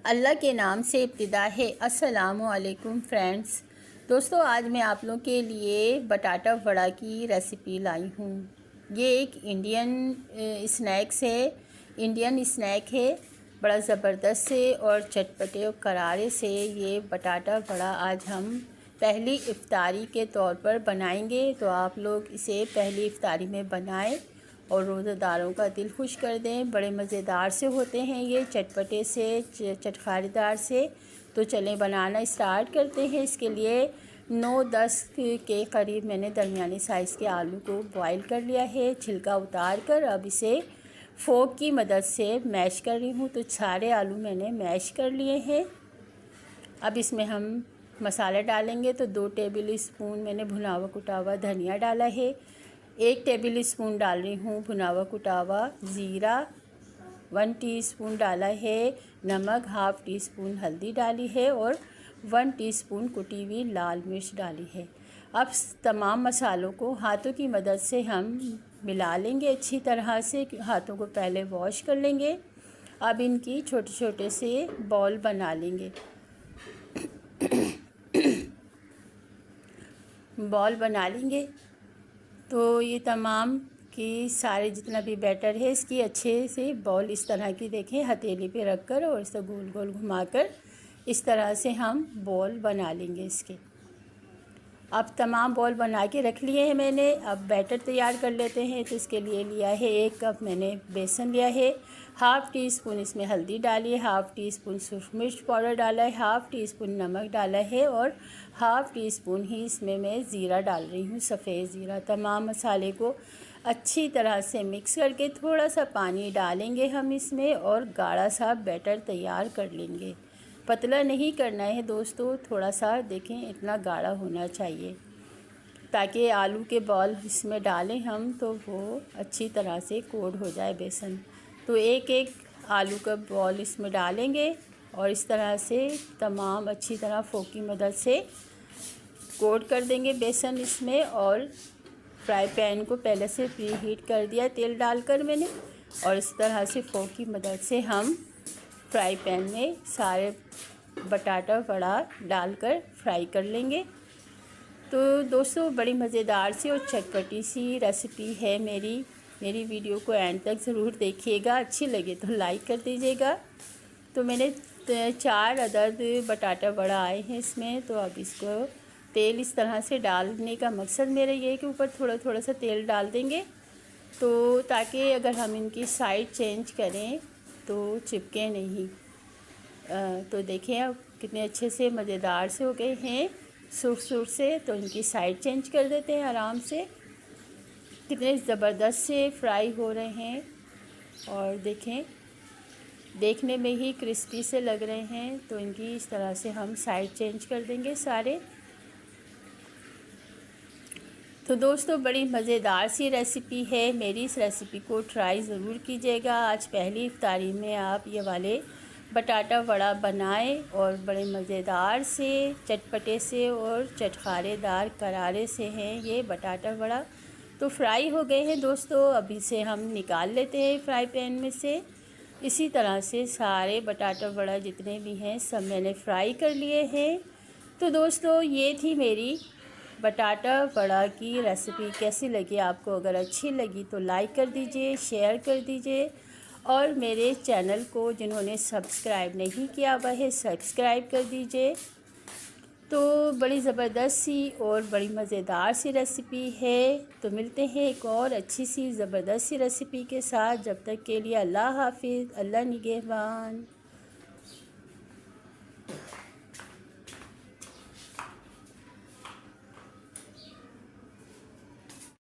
अल्लाह के नाम से इब्तिदा है। अस्सलामु अलैकुम फ्रेंड्स। दोस्तों, आज मैं आप लोगों के लिए बटाटा वड़ा की रेसिपी लाई हूँ। ये एक इंडियन स्नैक है। बड़ा ज़बरदस्त से और चटपटे और करारे से ये बटाटा वड़ा आज हम पहली इफ्तारी के तौर पर बनाएंगे। तो आप लोग इसे पहली इफ्तारी में बनाएं और रोज़ेदारों का दिल खुश कर दें। बड़े मज़ेदार से होते हैं ये, चटपटे से चटखारेदार से। तो चलें बनाना स्टार्ट करते हैं। इसके लिए 9-10 के करीब मैंने दरमियाने साइज़ के आलू को बॉईल कर लिया है, छिलका उतार कर। अब इसे फोक की मदद से मैश कर रही हूँ। तो सारे आलू मैंने मैश कर लिए हैं। अब इसमें हम मसाला डालेंगे। तो 2 टेबल स्पून मैंने भुना हुआ कुटा हुआ धनिया डाला है। 1 टेबल स्पून डाल रही हूँ भुना हुआ कुटा हुआ ज़ीरा। 1 टीस्पून डाला है नमक। हाफ़ टी स्पून हल्दी डाली है और 1 टीस्पून कुटी हुई लाल मिर्च डाली है। अब तमाम मसालों को हाथों की मदद से हम मिला लेंगे अच्छी तरह से। हाथों को पहले वॉश कर लेंगे। अब इनकी छोटे छोटे से बॉल बना लेंगे। बॉल बना लेंगे। तो ये तमाम की सारे जितना भी बैटर है इसकी अच्छे से बॉल इस तरह की देखें, हथेली पे रख कर और इसे गोल गोल घुमाकर इस तरह से हम बॉल बना लेंगे इसके। अब तमाम बॉल बना के रख लिए हैं मैंने। अब बैटर तैयार कर लेते हैं। तो इसके लिए लिया है 1 कप मैंने बेसन लिया है। हाफ़ टी स्पून इसमें हल्दी डाली है, हाफ़ टी स्पून सूख मिर्च पाउडर डाला है, हाफ़ टी स्पून नमक डाला है और हाफ़ टी स्पून ही इसमें मैं ज़ीरा डाल रही हूँ, सफ़ेद ज़ीरा। तमाम मसाले को अच्छी तरह से मिक्स करके थोड़ा सा पानी डालेंगे हम इसमें और गाढ़ा सा बैटर तैयार कर लेंगे। पतला नहीं करना है दोस्तों, थोड़ा सा देखें इतना गाढ़ा होना चाहिए ताकि आलू के बॉल इसमें डालें हम तो वो अच्छी तरह से कोट हो जाए बेसन। तो एक एक आलू का बॉल इसमें डालेंगे और इस तरह से तमाम अच्छी तरह फोक की मदद से कोट कर देंगे बेसन इसमें। और फ्राई पैन को पहले से प्री हीट कर दिया तेल डालकर मैंने, और इस तरह से फोक की मदद से हम फ्राई पैन में सारे बटाटा वड़ा डालकर फ्राई कर लेंगे। तो दोस्तों, बड़ी मज़ेदार सी और चटपटी सी रेसिपी है मेरी वीडियो को एंड तक ज़रूर देखिएगा। अच्छी लगे तो लाइक कर दीजिएगा। तो मैंने 4 अदद बटाटा वड़ा आए हैं इसमें। तो अब इसको तेल इस तरह से डालने का मकसद मेरा ये है कि ऊपर थोड़ा थोड़ा सा तेल डाल देंगे तो ताकि अगर हम इनकी साइड चेंज करें तो चिपके नहीं। तो देखिए अब कितने अच्छे से मज़ेदार से हो गए हैं सुर से। तो इनकी साइड चेंज कर देते हैं आराम से। कितने ज़बरदस्त से फ्राई हो रहे हैं और देखें देखने में ही क्रिस्पी से लग रहे हैं। तो इनकी इस तरह से हम साइड चेंज कर देंगे सारे। तो दोस्तों, बड़ी मज़ेदार सी रेसिपी है। मेरी इस रेसिपी को ट्राई ज़रूर कीजिएगा। आज पहली इफ्तारी में आप ये वाले बटाटा वड़ा बनाएं और बड़े मज़ेदार से चटपटे से और चटखारेदार करारे से हैं ये बटाटा वड़ा। तो फ्राई हो गए हैं दोस्तों। अब इसे हम निकाल लेते हैं फ्राई पैन में से। इसी तरह से सारे बटाटा वड़ा जितने भी हैं सब मैंने फ्राई कर लिए हैं। तो दोस्तों, ये थी मेरी बटाटा वड़ा की रेसिपी। कैसी लगी आपको? अगर अच्छी लगी तो लाइक कर दीजिए, शेयर कर दीजिए और मेरे चैनल को जिन्होंने सब्सक्राइब नहीं किया हुआ है सब्सक्राइब कर दीजिए। तो बड़ी ज़बरदस्त सी और बड़ी मज़ेदार सी रेसिपी है। तो मिलते हैं एक और अच्छी सी ज़बरदस्त सी रेसिपी के साथ। जब तक के लिए अल्लाह हाफिज़, अल्लाह निगहबान।